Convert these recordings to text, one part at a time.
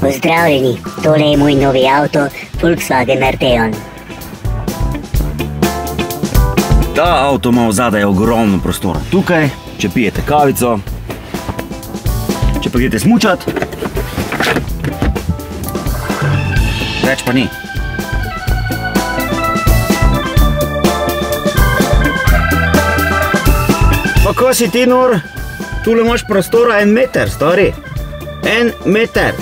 Pozdravljeni, tole je moj novi avto, Volkswagen Arteon. Ta avto ima vzadaj ogromno prostora. Tukaj, če pijete kavico, če pa greste smučat, več pa ni. Pa ko si ti nor, tule imaš prostora 1 meter, stari. 1 meter.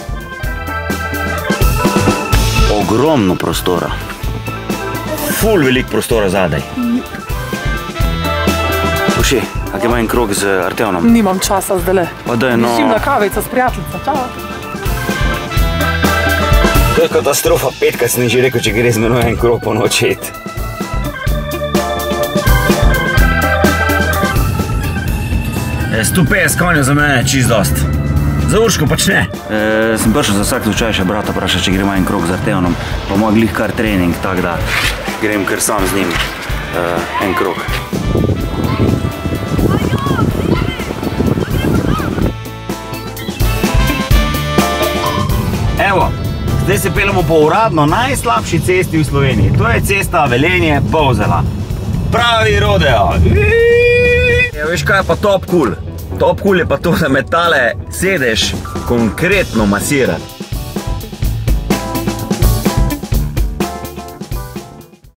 Ogromno prostora. Ful velik prostora zadaj. Uši, kak ima en krog z Arteonom? Nimam časa zdajle. Pa daj, no. Mislim na kavico s prijateljico, čau. To je katastrofa, 5-krat sem že rekel, če gre z menoj en krog po noči. 150 konjev za mene je čist dost. Za Urško pač ne. Sem prišel za vsak slučaj še brata vprašati, če gremo en krog z Arteonom. Pa moj glih kar trening, tak da grem kar sam z njim en krog. Evo, zdaj se peljemo po uradno najslabši cesti v Sloveniji. To je cesta Velenje-Polzela. Pravi rodeo. Ja, veš kaj je pa top cool? Top cool je pa to, da me tale sedež konkretno masira.